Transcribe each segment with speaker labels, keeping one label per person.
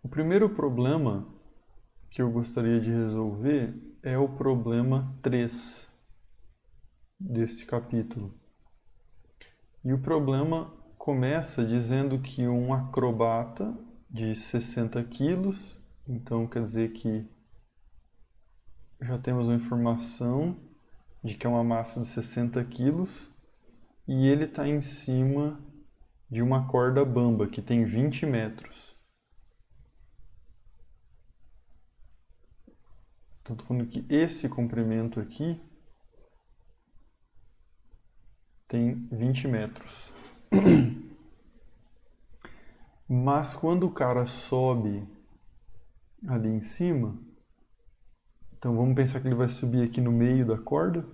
Speaker 1: O primeiro problema que eu gostaria de resolver é o problema 3 desse capítulo. E o problema começa dizendo que um acrobata de 60 quilos, então quer dizer que já temos uma informação de que é uma massa de 60 quilos e ele está em cima de uma corda bamba que tem 20 metros. Então estou falando que esse comprimento aqui tem 20 metros. Mas quando o cara sobe ali em cima, então vamos pensar que ele vai subir aqui no meio da corda.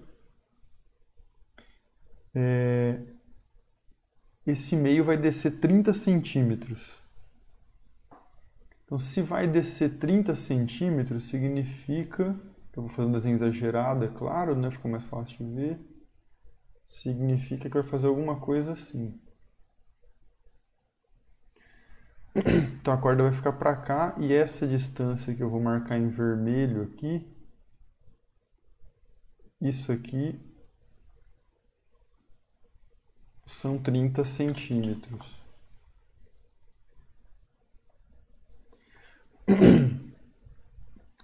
Speaker 1: Esse meio vai descer 30 centímetros. Então, se vai descer 30 centímetros, significa... Eu vou fazer um desenho exagerado, é claro, né? Fica mais fácil de ver. Significa que vai fazer alguma coisa assim. Então, a corda vai ficar para cá e essa distância que eu vou marcar em vermelho aqui, isso aqui, são 30 centímetros.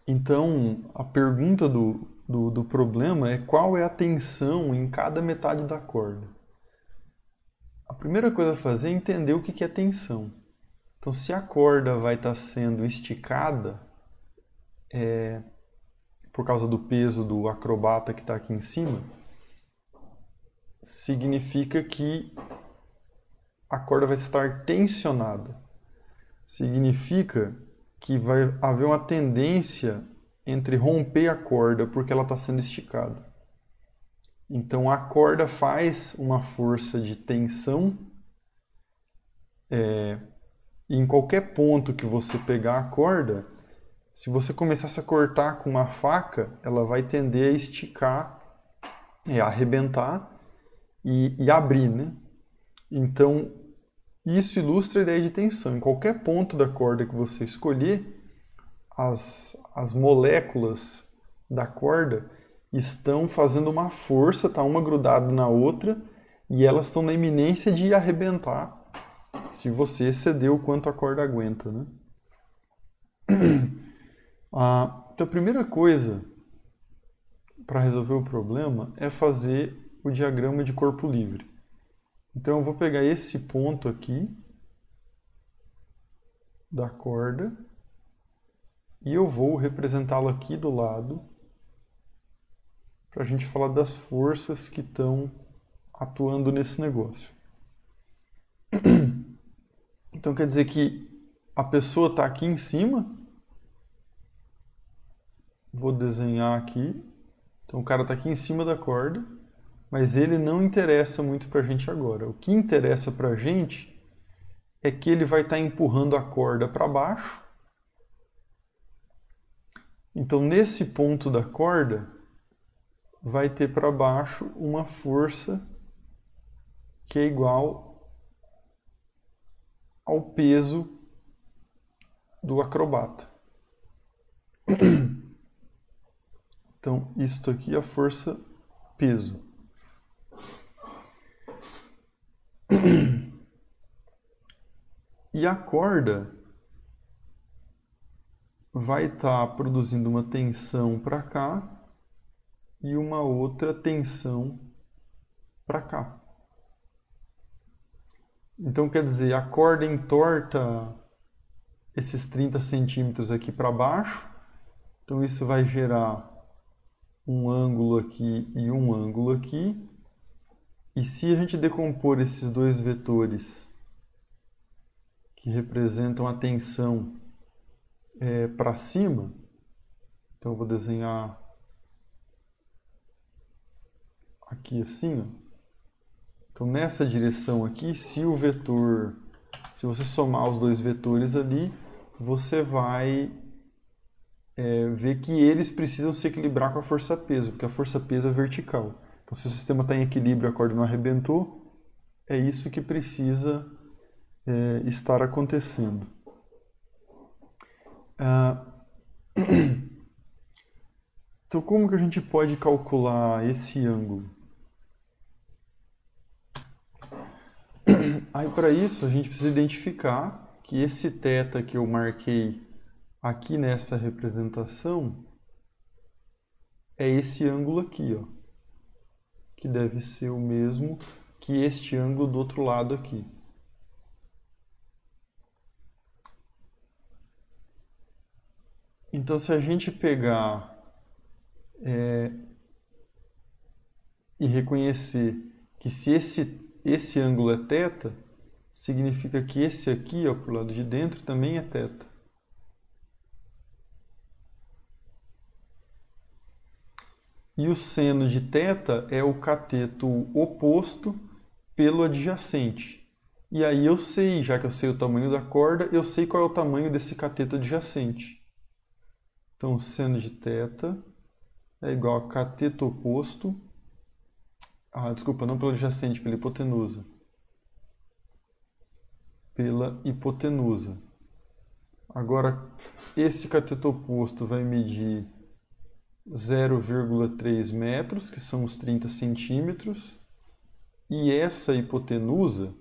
Speaker 1: Então, a pergunta do problema é qual é a tensão em cada metade da corda. A primeira coisa a fazer é entender o que é tensão. Então, se a corda vai estar sendo esticada, por causa do peso do acrobata que está aqui em cima, significa que a corda vai estar tensionada. Significa que vai haver uma tendência entre romper a corda porque ela está sendo esticada. Então a corda faz uma força de tensão e em qualquer ponto que você pegar a corda, se você começasse a cortar com uma faca, ela vai tender a esticar, a arrebentar e abrir, né? Então isso ilustra a ideia de tensão. Em qualquer ponto da corda que você escolher, as moléculas da corda estão fazendo uma força, tá uma grudada na outra, e elas estão na iminência de arrebentar se você exceder o quanto a corda aguenta, né? Então a primeira coisa para resolver o problema é fazer o diagrama de corpo livre. Então eu vou pegar esse ponto aqui da corda e eu vou representá-lo aqui do lado para a gente falar das forças que estão atuando nesse negócio. Então quer dizer que a pessoa está aqui em cima. Vou desenhar aqui. Então o cara está aqui em cima da corda, mas ele não interessa muito para a gente agora. O que interessa para a gente é que ele vai estar empurrando a corda para baixo. Então nesse ponto da corda vai ter para baixo uma força que é igual ao peso do acrobata. Então, isto aqui é a força peso. E a corda vai estar produzindo uma tensão para cá e uma outra tensão para cá. Então, quer dizer, a corda entorta esses 30 centímetros aqui para baixo. Então, isso vai gerar um ângulo aqui e um ângulo aqui. E se a gente decompor esses dois vetores que representam a tensão para cima, então eu vou desenhar aqui assim, ó. Então nessa direção aqui, se você somar os dois vetores ali, você vai ver que eles precisam se equilibrar com a força-peso, porque a força-peso é vertical. Então se o sistema está em equilíbrio e a corda não arrebentou, é isso que precisa estar acontecendo. Ah, então, como que a gente pode calcular esse ângulo? Aí, para isso, a gente precisa identificar que esse θ que eu marquei aqui nessa representação é esse ângulo aqui, ó, que deve ser o mesmo que este ângulo do outro lado aqui. Então, se a gente pegar e reconhecer que se esse ângulo é θ, significa que esse aqui, ó, pro lado de dentro, também é θ. E o seno de θ é o cateto oposto pelo adjacente. E aí eu sei, já que eu sei o tamanho da corda, eu sei qual é o tamanho desse cateto adjacente. Então, o seno de θ é igual a cateto oposto. Desculpa, não pelo adjacente, pela hipotenusa. Pela hipotenusa. Agora, esse cateto oposto vai medir 0,3 metros, que são os 30 centímetros. E essa hipotenusa,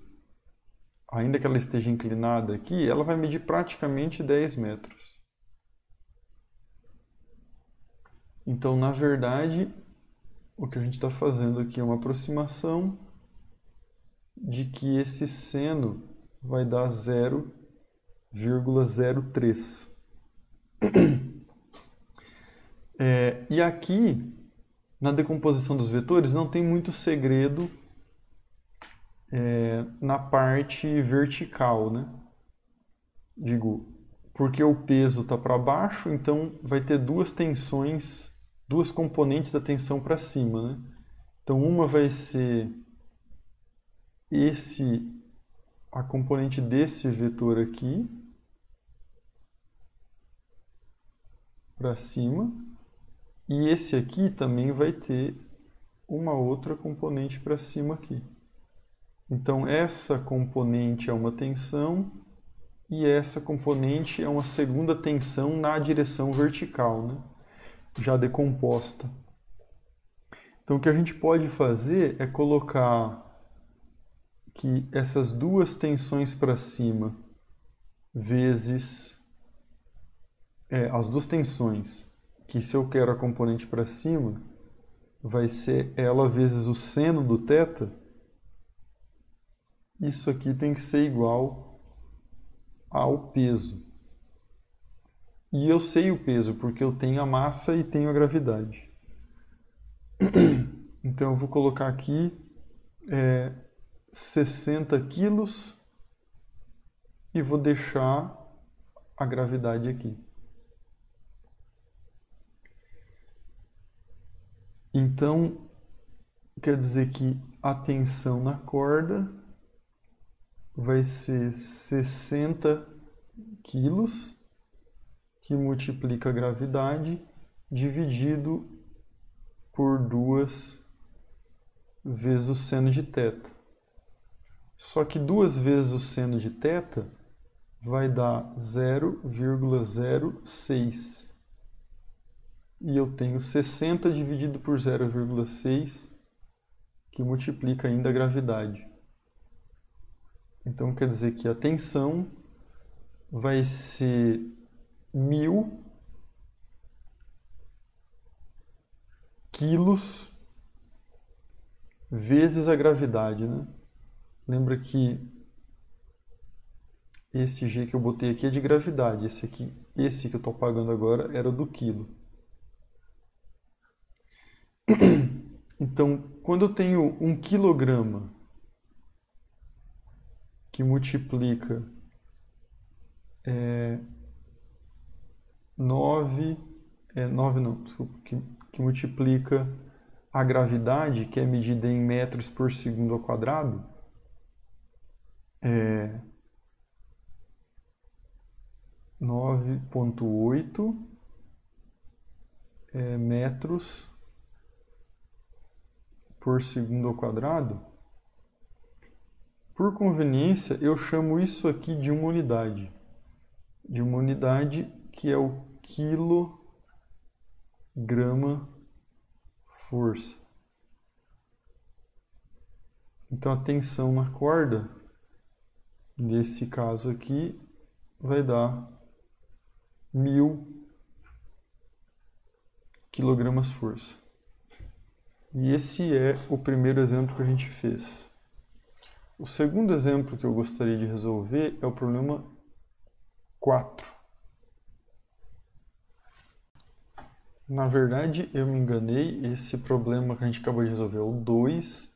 Speaker 1: ainda que ela esteja inclinada aqui, ela vai medir praticamente 10 metros. Então, na verdade, o que a gente está fazendo aqui é uma aproximação de que esse seno vai dar 0,03. E aqui, na decomposição dos vetores, não tem muito segredo na parte vertical, né? Digo, porque o peso está para baixo, então vai ter duas tensões, duas componentes da tensão para cima, né? Então uma vai ser a componente desse vetor aqui para cima, e esse aqui também vai ter uma outra componente para cima aqui. Então essa componente é uma tensão e essa componente é uma segunda tensão na direção vertical, né? Já decomposta. Então o que a gente pode fazer é colocar que essas duas tensões para cima vezes as duas tensões, que se eu quero a componente para cima, vai ser ela vezes o seno do θ. Isso aqui tem que ser igual ao peso. E eu sei o peso, porque eu tenho a massa e tenho a gravidade. Então eu vou colocar aqui 60 quilos e vou deixar a gravidade aqui. Então, quer dizer que a tensão na corda vai ser 60 quilos, que multiplica a gravidade, dividido por 2 vezes o seno de θ. Só que 2 vezes o seno de θ vai dar 0,06. E eu tenho 60 dividido por 0,6, que multiplica ainda a gravidade. Então quer dizer que a tensão vai ser 1000 quilos vezes a gravidade, né? Lembra que esse G que eu botei aqui é de gravidade, esse que eu estou pagando agora era do quilo. Então, quando eu tenho 1 quilograma que multiplica 9 não, desculpa, que multiplica a gravidade, que é medida em metros por segundo ao quadrado, 9,8 metros por segundo ao quadrado. Por conveniência, eu chamo isso aqui de uma unidade que é o quilograma força. Então a tensão na corda, nesse caso aqui, vai dar 1000 quilogramas força. E esse é o primeiro exemplo que a gente fez. O segundo exemplo que eu gostaria de resolver é o problema 4. Na verdade, eu me enganei, esse problema que a gente acabou de resolver é o 2,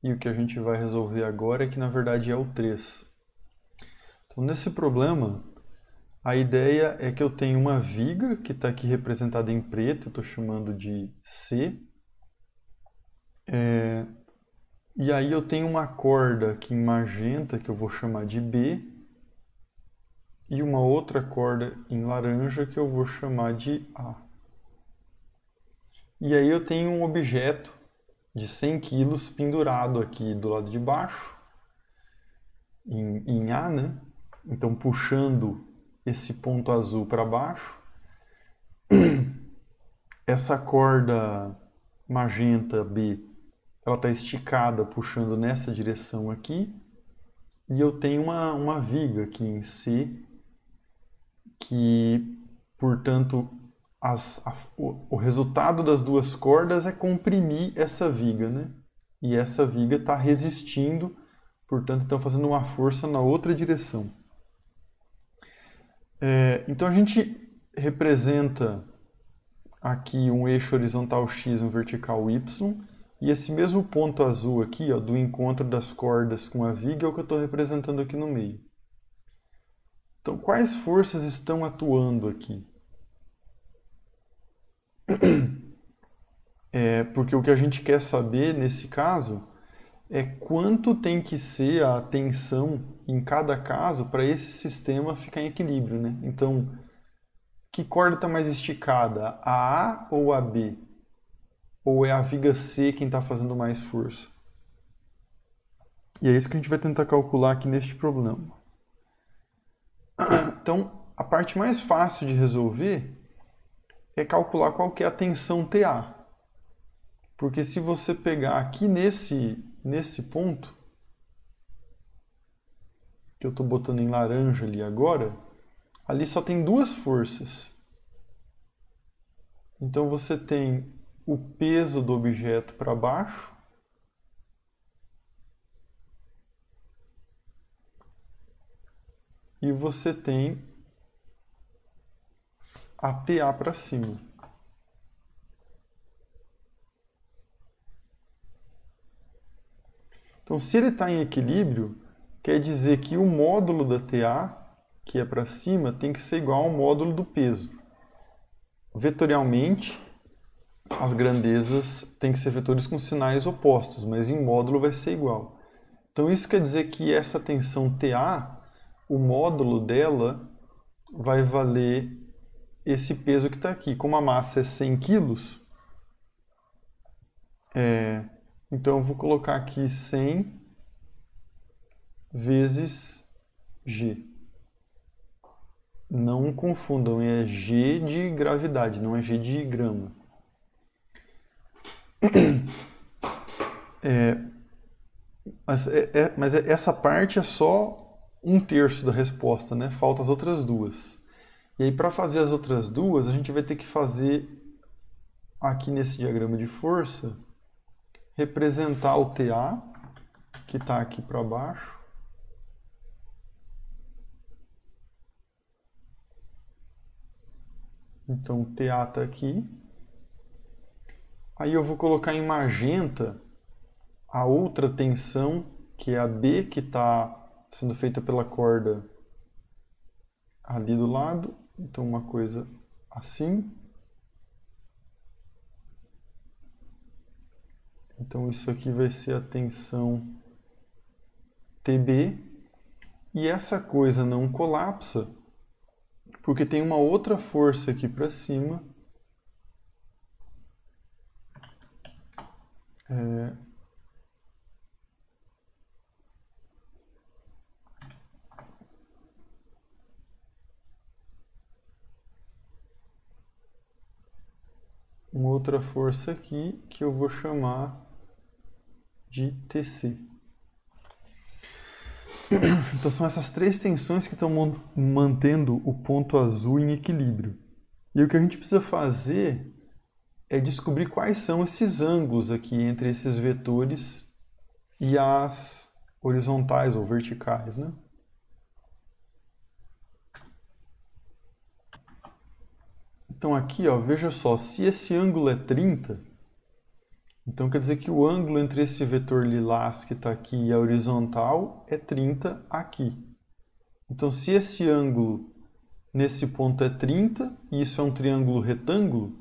Speaker 1: e o que a gente vai resolver agora é que na verdade é o 3. Então, nesse problema, a ideia é que eu tenho uma viga que está aqui representada em preto, eu estou chamando de C. E aí eu tenho uma corda aqui em magenta que eu vou chamar de B. E uma outra corda em laranja que eu vou chamar de A. E aí eu tenho um objeto de 100 kg pendurado aqui do lado de baixo, em A, né? Então puxando esse ponto azul para baixo. Essa corda magenta B, ela está esticada puxando nessa direção aqui. E eu tenho uma viga aqui em C, que, portanto, o resultado das duas cordas é comprimir essa viga, né? E essa viga está resistindo, portanto, está fazendo uma força na outra direção. Então a gente representa aqui um eixo horizontal X e um vertical Y, e esse mesmo ponto azul aqui, ó, do encontro das cordas com a viga, é o que eu estou representando aqui no meio. Então, quais forças estão atuando aqui? Porque o que a gente quer saber nesse caso é quanto tem que ser a tensão em cada caso para esse sistema ficar em equilíbrio, né? Então, que corda está mais esticada, a A ou a B? Ou é a viga C quem está fazendo mais força? E é isso que a gente vai tentar calcular aqui neste problema. Então, a parte mais fácil de resolver é calcular qual que é a tensão TA. Porque se você pegar aqui nesse ponto, que eu estou botando em laranja ali agora, ali só tem duas forças. Então você tem o peso do objeto para baixo e você tem a TA para cima. Então, se ele está em equilíbrio, quer dizer que o módulo da TA, que é para cima, tem que ser igual ao módulo do peso. Vetorialmente, as grandezas têm que ser vetores com sinais opostos, mas em módulo vai ser igual. Então, isso quer dizer que essa tensão TA, o módulo dela vai valer esse peso que está aqui. Como a massa é 100 kg, então eu vou colocar aqui 100 vezes G. Não confundam, é G de gravidade, não é G de grama. Mas essa parte é só 1/3 da resposta, né? Faltam as outras duas. E aí, para fazer as outras duas, a gente vai ter que fazer, aqui nesse diagrama de força, representar o TA, que está aqui para baixo. Então, o TA está aqui. Aí eu vou colocar em magenta a outra tensão, que é a B, que está sendo feita pela corda ali do lado. Então, uma coisa assim. Então, isso aqui vai ser a tensão TB. E essa coisa não colapsa, porque tem uma outra força aqui para cima. uma outra força aqui que eu vou chamar de TC. Então são essas três tensões que estão mantendo o ponto azul em equilíbrio. E o que a gente precisa fazer é descobrir quais são esses ângulos aqui entre esses vetores e as horizontais ou verticais, né? Então aqui, ó, veja só, se esse ângulo é 30, então quer dizer que o ângulo entre esse vetor lilás que está aqui e a horizontal é 30 aqui. Então se esse ângulo nesse ponto é 30, e isso é um triângulo retângulo,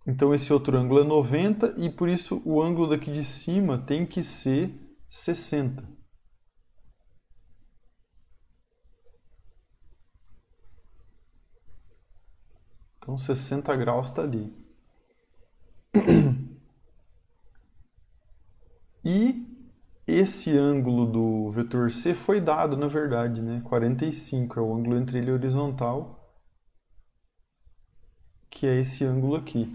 Speaker 1: então esse outro ângulo é 90 e por isso o ângulo daqui de cima tem que ser 60. Então 60 graus está ali. E esse ângulo do vetor C foi dado, na verdade, né? 45 é o ângulo entre ele e a horizontal, que é esse ângulo aqui,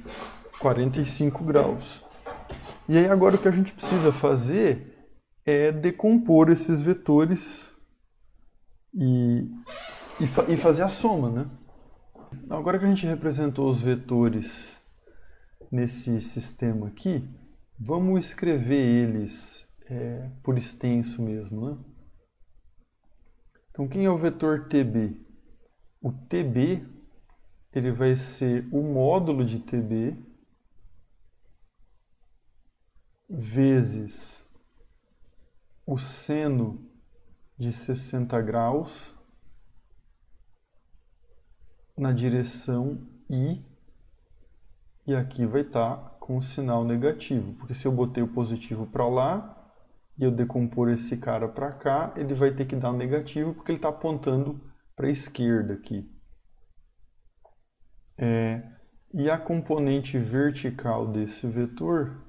Speaker 1: 45 graus. E aí agora o que a gente precisa fazer é decompor esses vetores e fazer a soma, né? Agora que a gente representou os vetores nesse sistema aqui, vamos escrever eles por extenso mesmo, né? Então, quem é o vetor TB? O TB ele vai ser o módulo de TB vezes o seno de 60 graus na direção I, e aqui vai estar com o sinal negativo, porque se eu botei o positivo para lá e eu decompor esse cara para cá, ele vai ter que dar um negativo porque ele está apontando para a esquerda aqui. E a componente vertical desse vetor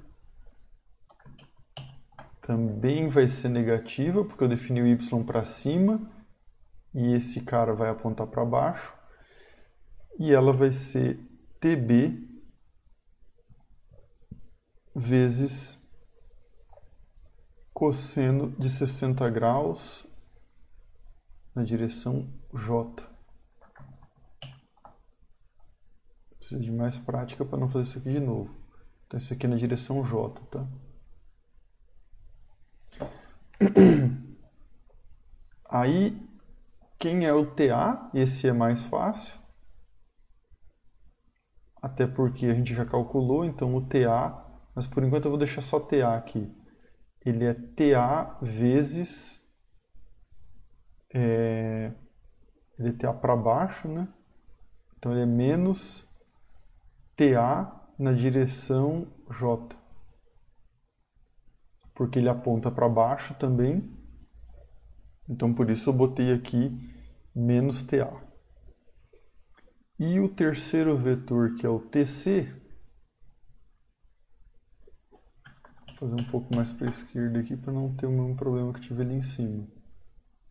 Speaker 1: também vai ser negativa, porque eu defini o y para cima e esse cara vai apontar para baixo. E ela vai ser TB vezes cosseno de 60 graus na direção J. Preciso de mais prática para não fazer isso aqui de novo. Então isso aqui é na direção J, tá? Aí, quem é o TA? Esse é mais fácil. Até porque a gente já calculou, então o TA, mas por enquanto eu vou deixar só TA aqui. Ele é TA vezes... ele é TA para baixo, né? Então ele é menos TA na direção J. Porque ele aponta para baixo também. Então por isso eu botei aqui menos TA. E o terceiro vetor, que é o TC, vou fazer um pouco mais para a esquerda aqui para não ter o mesmo problema que tive ali em cima.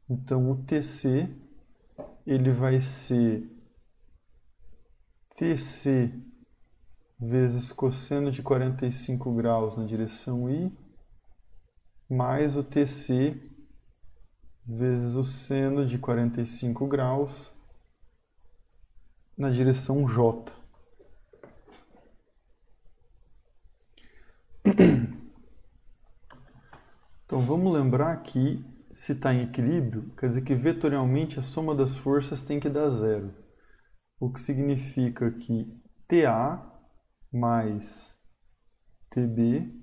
Speaker 1: Então o TC, ele vai ser TC vezes cosseno de 45 graus na direção I, mais o TC vezes o seno de 45 graus na direção J. Então vamos lembrar que se está em equilíbrio, quer dizer que vetorialmente a soma das forças tem que dar zero. O que significa que TA mais TB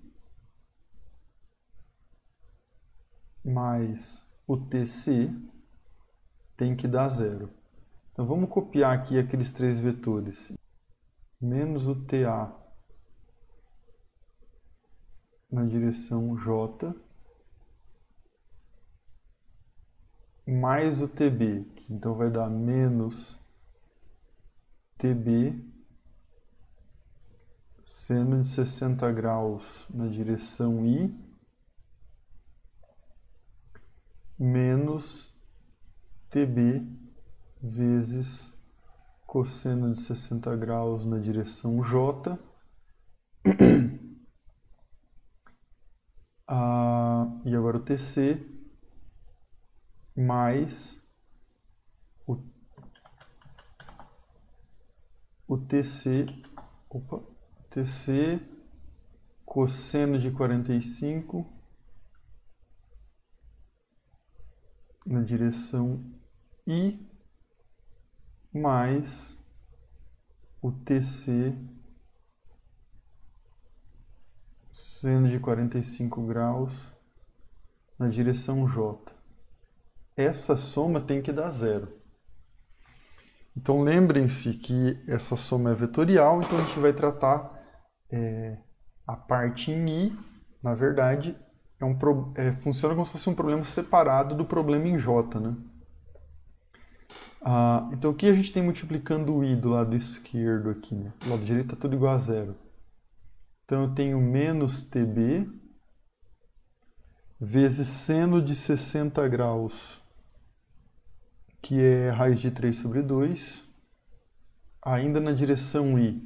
Speaker 1: mais o TC tem que dar zero. Então vamos copiar aqui aqueles três vetores. Menos o TA na direção J, mais o TB, que então vai dar menos TB seno de 60 graus na direção I, menos TB vezes cosseno de 60 graus na direção J. E agora o TC mais o TC cosseno de 45 na direção I mais o TC seno de 45 graus na direção J. Essa soma tem que dar zero. Então lembrem-se que essa soma é vetorial, então a gente vai tratar a parte em I, na verdade, funciona como se fosse um problema separado do problema em J, né? Então o que a gente tem multiplicando o I do lado esquerdo aqui, né? Do lado direito está tudo igual a zero. Então eu tenho menos TB vezes seno de 60 graus, que é raiz de 3 sobre 2, ainda na direção I.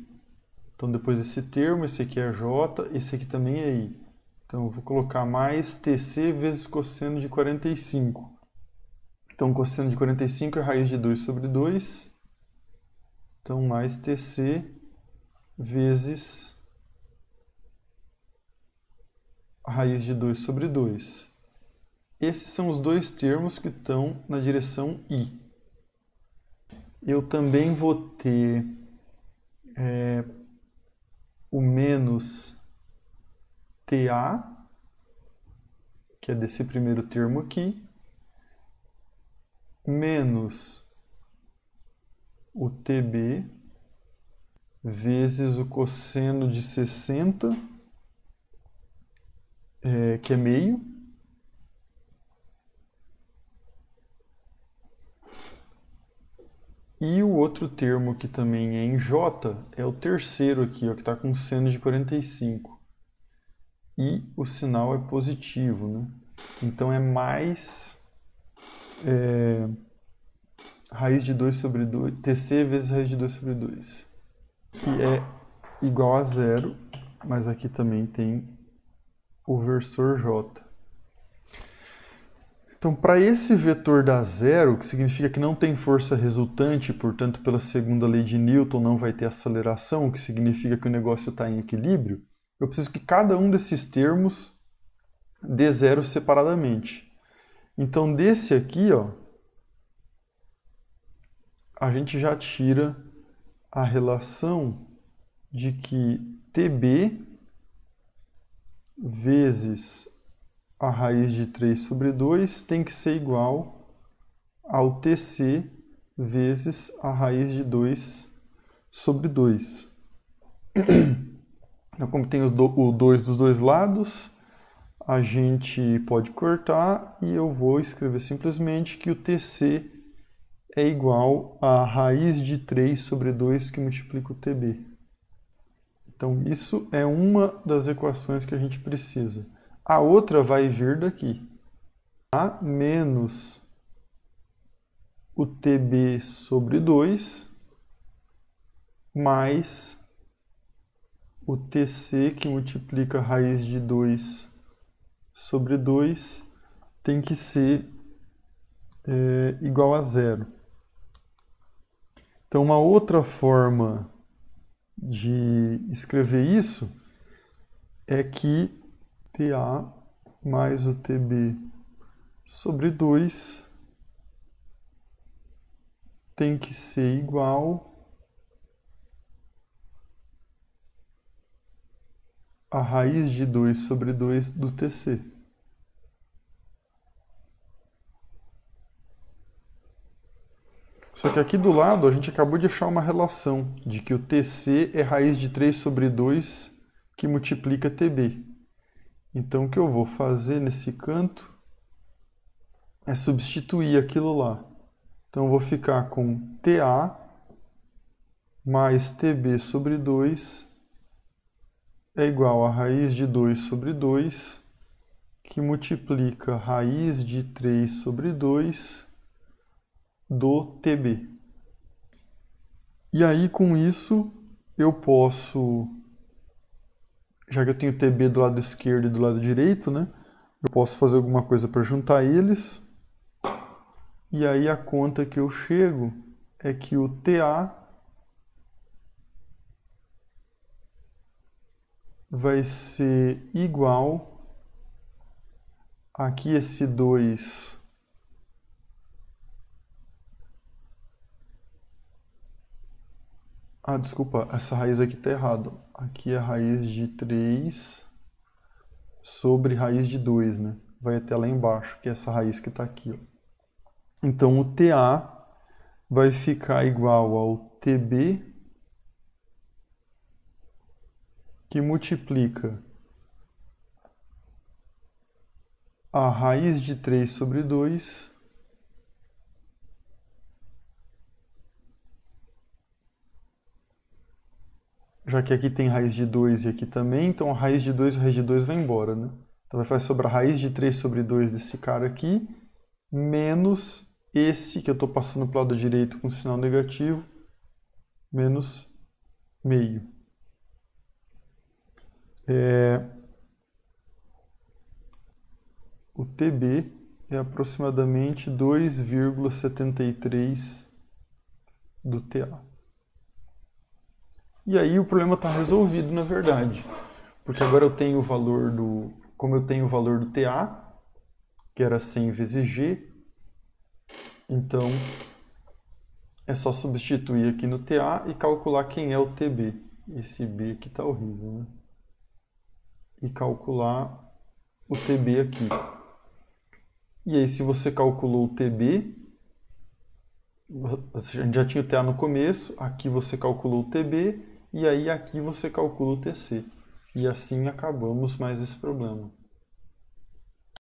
Speaker 1: Então depois desse termo, esse aqui é J, esse aqui também é I. Então eu vou colocar mais TC vezes cosseno de 45. Então cosseno de 45 é raiz de 2 sobre 2. Então mais TC vezes raiz de 2 sobre 2. Esses são os dois termos que estão na direção I. Eu também vou ter o menos TA, que é desse primeiro termo aqui, menos o TB vezes o cosseno de 60, que é meio, e o outro termo que também é em J é o terceiro aqui, ó, que está com seno de 45. E o sinal é positivo, né? Então é mais raiz de 2 sobre 2, TC vezes raiz de 2 sobre 2, que é igual a zero, mas aqui também tem o versor J. Então, para esse vetor dar zero, que significa que não tem força resultante, portanto, pela segunda lei de Newton não vai ter aceleração, o que significa que o negócio está em equilíbrio, eu preciso que cada um desses termos dê zero separadamente. Então, desse aqui, ó, a gente já tira a relação de que TB vezes a raiz de 3 sobre 2 tem que ser igual ao TC vezes a raiz de 2 sobre 2. Então, como tem o 2 dos dois lados, a gente pode cortar e eu vou escrever simplesmente que o TC é igual a raiz de 3 sobre 2 que multiplica o TB. Então, isso é uma das equações que a gente precisa. A outra vai vir daqui. A menos o TB sobre 2 mais o TC, que multiplica a raiz de 2 sobre 2, tem que ser igual a zero. Então, uma outra forma de escrever isso é que TA mais o TB sobre 2 tem que ser igual a raiz de 2 sobre 2 do TC. Só que aqui do lado a gente acabou de achar uma relação de que o TC é raiz de 3 sobre 2 que multiplica TB. Então o que eu vou fazer nesse canto é substituir aquilo lá. Então eu vou ficar com TA mais TB sobre 2 é igual a raiz de 2 sobre 2 que multiplica raiz de 3 sobre 2 do TB. E aí, com isso, eu posso, já que eu tenho TB do lado esquerdo e do lado direito, né? Eu posso fazer alguma coisa para juntar eles. E aí a conta que eu chego é que o TA vai ser igual aqui esse 2 desculpa, essa raiz aqui está errado. Aqui é a raiz de 3 sobre raiz de 2, né? Vai até lá embaixo, que é essa raiz que está aqui, ó. Então o TA vai ficar igual ao TB que multiplica a raiz de 3 sobre 2 já que aqui tem raiz de 2 e aqui também, então a raiz de 2 e a raiz de 2 vai embora, né? Então vai sobrar a raiz de 3 sobre 2 desse cara aqui, menos esse que eu estou passando para o lado direito com sinal negativo, menos meio. O TB é aproximadamente 2,73 do TA. E aí o problema está resolvido, na verdade. Porque agora eu tenho o valor do... Como eu tenho o valor do TA, que era 100 vezes G, então é só substituir aqui no TA e calcular quem é o TB. Esse B aqui está horrível, né? E calcular o TB aqui. E aí, se você calculou o TB, você já tinha o TA no começo, aqui você calculou o TB, e aí aqui você calcula o TC. E assim acabamos mais esse problema.